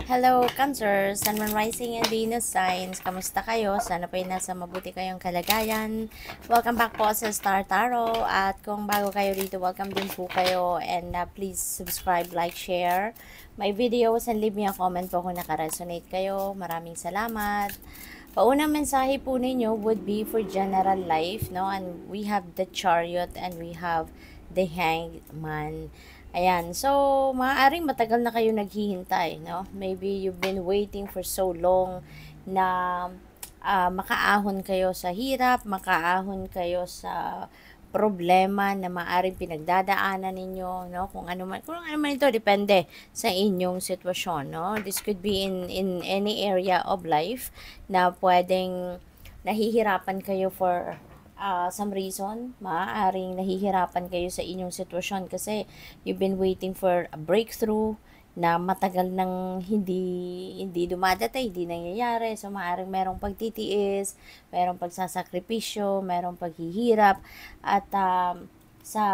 Hello, Cancer, Sun, Moon, Rising, and Venus signs. Kamusta kayo? Sana po ay nasa mabuti kayong kalagayan. Welcome back po sa Star Tarot. At kung bago kayo dito, welcome din po kayo. And please subscribe, like, share my videos, and leave me a comment po kung nakaresonate kayo. Maraming salamat. Paunang mensahe po ninyo would be for general life, no? And we have the Chariot and we have the Hangman. Ayan, so maaaring matagal na kayo naghihintay, no? Maybe you've been waiting for so long na makaahon kayo sa hirap, makaahon kayo sa problema na maaaring pinagdadaanan ninyo, no? Kung ano man ito, depende sa inyong sitwasyon, no? This could be in any area of life na pwedeng nahihirapan kayo for some reason, maaaring nahihirapan kayo sa inyong sitwasyon kasi you've been waiting for a breakthrough na matagal nang hindi dumadating, hindi nangyayari. So, maaaring merong pagtitiis, merong pagsasakripisyo, merong paghihirap, at sa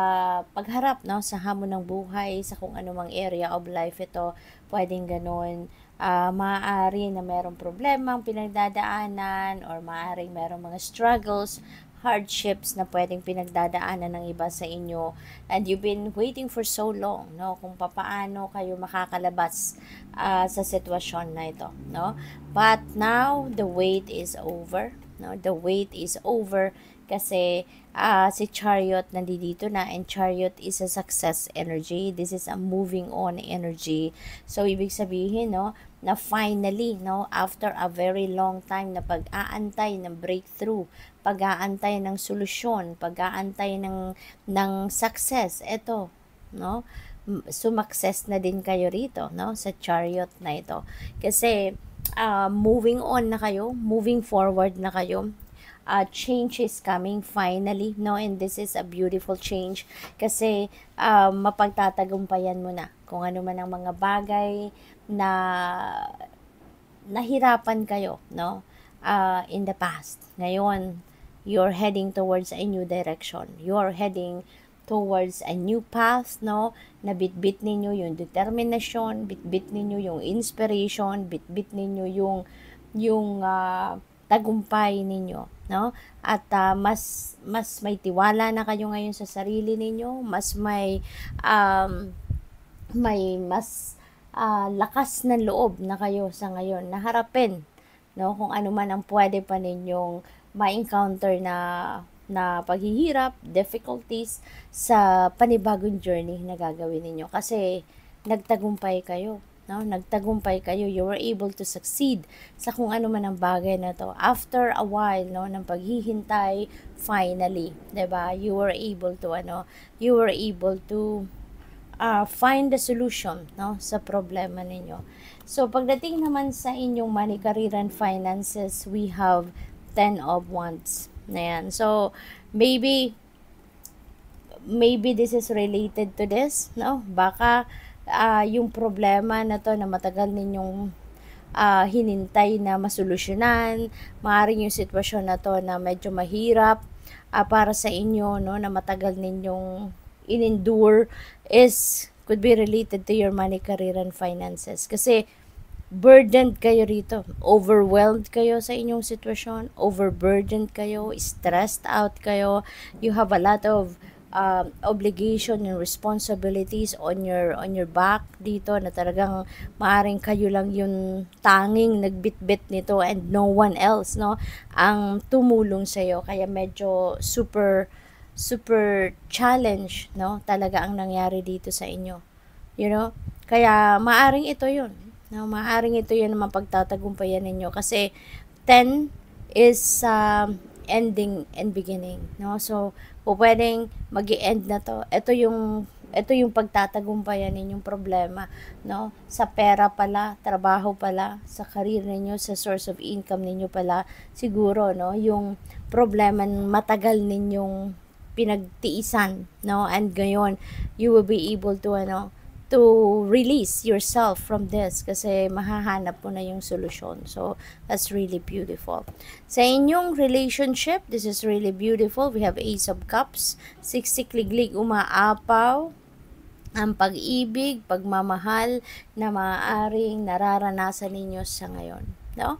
pagharap, no, sa hamon ng buhay, sa kung anumang area of life ito, pwedeng ganun. Maaari na merong problema ang pinagdadaanan, or maaaring merong mga struggles, hardships na pwedeng pinagdadaanan ng iba sa inyo, and you've been waiting for so long, no, kung papaano kayo makakalabas sa sitwasyon na ito, no? But now the wait is over, no? The wait is over kasi si Chariot nandito na, and Chariot is a success energy. This is a moving on energy. So ibig sabihin, no, na finally, no, after a very long time na pag-aantay ng breakthrough, pag-aantay ng solusyon, pag-aantay ng success, eto, no, sumakses na din kayo rito, no, sa Chariot na ito. Kasi moving on na kayo, moving forward na kayo. Change is coming finally, no, and this is a beautiful change kasi mapagtatagumpayan mo na kung ano man ang mga bagay na nahirapan kayo, no, in the past. Ngayon, you're heading towards a new direction. You're heading towards a new path, no? Nabitbit ninyo yung determination, bitbit ninyo yung inspiration, bitbit ninyo yung tagumpay ninyo, no? At mas may tiwala na kayo ngayon sa sarili ninyo, mas may mas lakas ng loob na kayo sa ngayon na harapin, no, kung ano man ang pwede pa ninyong ma-encounter na paghihirap, difficulties sa panibagong journey na gagawin ninyo kasi nagtagumpay kayo, no? Nagtagumpay kayo, you were able to succeed sa kung ano man ang bagay na to. After a while, no, ng paghihintay, finally, 'di ba? You were able to find the solution, no, sa problema ninyo. So pagdating naman sa inyong money, career, and finances, we have 10 of Wands na yan. So maybe this is related to this, no? Baka yung problema na to na matagal ninyong hinintay na masolusyonan, maaaring yung sitwasyon na to na medyo mahirap para sa inyo, no, na matagal ninyong in-endure, could be related to your money, career, and finances. Kasi burdened kayo rito, overwhelmed kayo sa inyong sitwasyon, overburdened kayo, stressed out kayo, you have a lot of obligation and responsibilities on your back dito na talagang maaring kayo lang yung tanging nagbitbit nito and no one else, no, ang tumulong sa iyo, kaya medyo super challenge, no, talaga ang nangyari dito sa inyo, you know, kaya maaring ito yun, no, maaring ito yun naman pagtatagumpayan ninyo kasi 10 is ending and beginning, no, so pwedeng mag-i-end na to. Ito yung pagtatagumpayan ninyong problema, no, sa pera pala, trabaho pala, sa career ninyo, sa source of income ninyo pala, siguro, no, yung problema matagal ninyong pinagtiisan, no, and ngayon you will be able to to release yourself from this kasi mahahanap mo na yung solusyon. So that's really beautiful. Sa inyong relationship, this is really beautiful. We have Ace of Cups, siksikliglig umaapaw, ang pag-ibig, pagmamahal na maaaring nararanasan ninyo sa ngayon, no?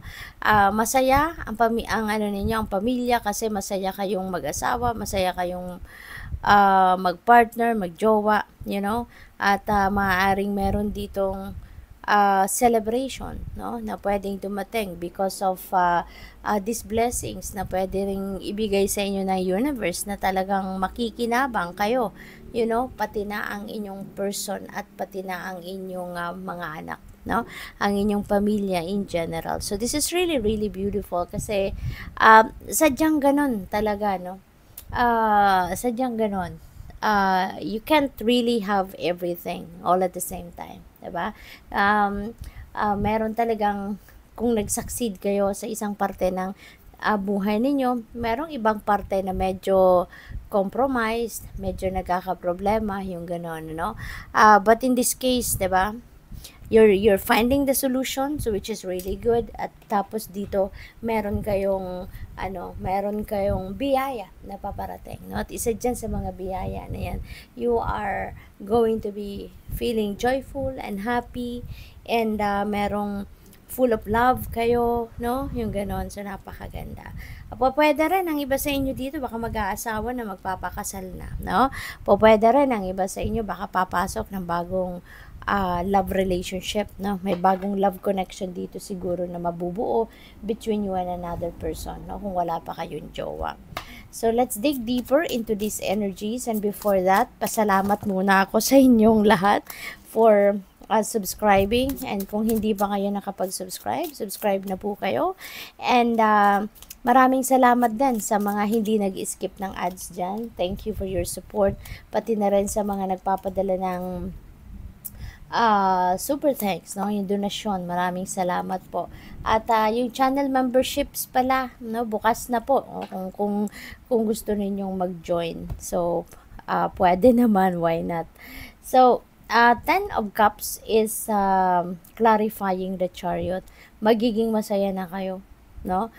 Masaya ang ano ninyo, ang pamilya, kasi masaya kayong mag-asawa, masaya kayong mag-partner, mag-jowa, you know? At maaaring meron ditong celebration, no, na pwedeng dumating because of these blessings na pwede ring ibigay sa inyo ng universe, na talagang makikinabang kayo, you know, pati na ang inyong person at pati na ang inyong mga anak, no, ang inyong pamilya in general. So this is really really beautiful, kasi sadyang ganon talaga, no, sadyang ganon. You can't really have everything all at the same time, diba? Meron talagang, kung nag-succeed kayo sa isang parte ng buhay ninyo, merong ibang parte na medyo compromised, medyo nagkakaproblema, yung ganon, no? But in this case, diba, you're finding the solution, so which is really good. At tapos dito meron kayong biyaya na paparating, no? At isa dyan sa mga biyaya na yan, you are going to be feeling joyful and happy, and merong full of love kayo, no? Yung ganon, so napakaganda. Pwede rin ang iba sa inyo dito, baka mag-aasawa na magpapakasal na, no? Pwede rin ang iba sa inyo, baka papasok ng bagong love relationship, no? May bagong love connection dito siguro na mabubuo between you and another person, no? Kung wala pa kayong jowa. So let's dig deeper into these energies, and before that, pasalamat muna ako sa inyong lahat for subscribing, and kung hindi pa kayo nakapag-subscribe, subscribe na po kayo. And maraming salamat din sa mga hindi nag-skip ng ads dyan. Thank you for your support, pati na rin sa mga nagpapadala ng super thanks, no, yung donasyon, maraming salamat po. At yung channel memberships pala, no, bukas na po, no, kung gusto ninyong mag-join. So pwede naman, why not? So 10 of Cups is clarifying the Chariot. Magiging masaya na kayo, no?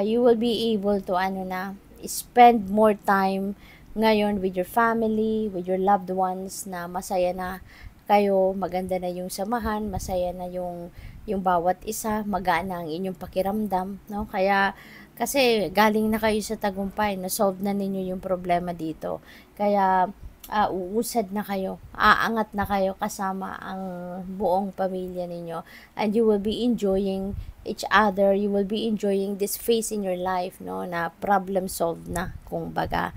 You will be able to spend more time ngayon with your family, with your loved ones, na masaya na kayo, maganda na yung samahan, masaya na yung bawat isa, magaan na ang inyong pakiramdam, no? Kaya, kasi galing na kayo sa tagumpay, na-solve na ninyo yung problema dito. Kaya, uusad na kayo, aangat na kayo kasama ang buong pamilya ninyo, and you will be enjoying each other, you will be enjoying this phase in your life, no, na problem solved na, kung baga.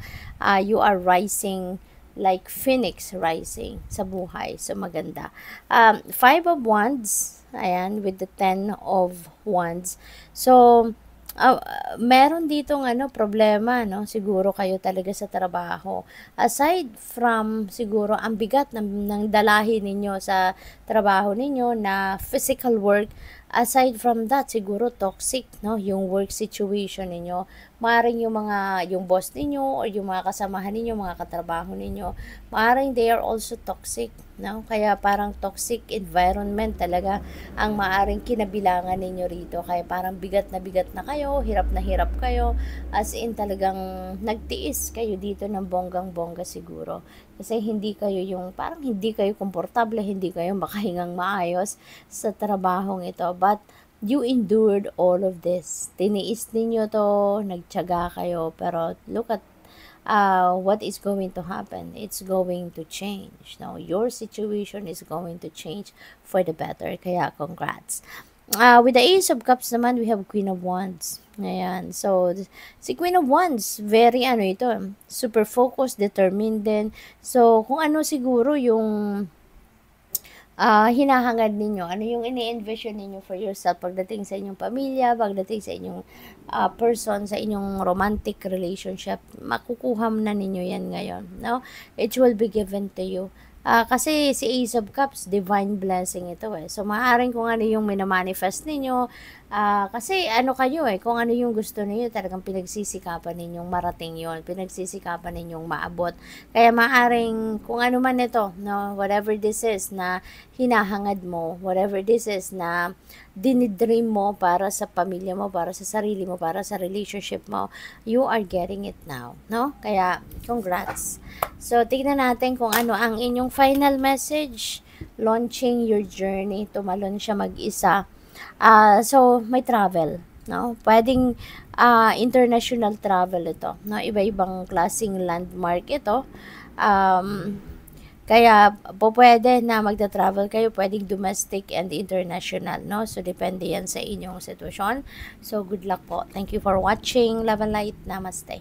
You are rising like phoenix rising sa buhay. So maganda. 5 of Wands, ayan, with the 10 of Wands. So meron ditong problema, no, siguro kayo talaga sa trabaho. Aside from siguro ang bigat ng dalahin ninyo sa trabaho ninyo na physical work, aside from that, siguro toxic, no, yung work situation ninyo. Maaring yung boss ninyo or yung mga kasamahan ninyo, mga katrabaho ninyo, maaring they are also toxic, no? Kaya parang toxic environment talaga ang maaring kinabilangan ninyo rito. Kaya parang bigat na kayo, hirap na hirap kayo, as in talagang nagtiis kayo dito ng bonggang-bongga siguro. Kasi parang hindi kayo komportable, hindi kayo makahingang maayos sa trabahong ito. But you endured all of this. Tiniis ninyo to, nagtiyaga kayo, pero look at what is going to happen. It's going to change. Now, your situation is going to change for the better. Kaya, congrats. With the Ace of Cups naman, we have Queen of Wands. Ayan. So, si Queen of Wands, very ito, super focused, determined din. So, kung ano siguro yung hinahangad ninyo, ano yung ini-envision ninyo for yourself pagdating sa inyong pamilya, pagdating sa inyong person, sa inyong romantic relationship, makukuha na ninyo yan ngayon, no? It will be given to you. Kasi si Ace of Cups, divine blessing ito eh. So, maaaring kung ano yung minamanifest ninyo, kasi kayo kung ano yung gusto niyo, talagang pinagsisikapan ninyong marating yon, pinagsisikapan ninyong maabot. Kaya maaaring kung ano man ito, no, whatever this is na hinahangad mo, whatever this is na dinidream mo para sa pamilya mo, para sa sarili mo, para sa relationship mo, you are getting it now, no? Kaya, congrats. So, tignan natin kung ano ang inyong final message, launching your journey, tumalon siya mag-isa. So, may travel, no? Pwedeng international travel ito, no? Iba-ibang klaseng landmark ito. Kaya po pwede na magta-travel kayo, pwedeng domestic and international, no? So, depende yan sa inyong sitwasyon. So, good luck po. Thank you for watching. Love and light. Namaste.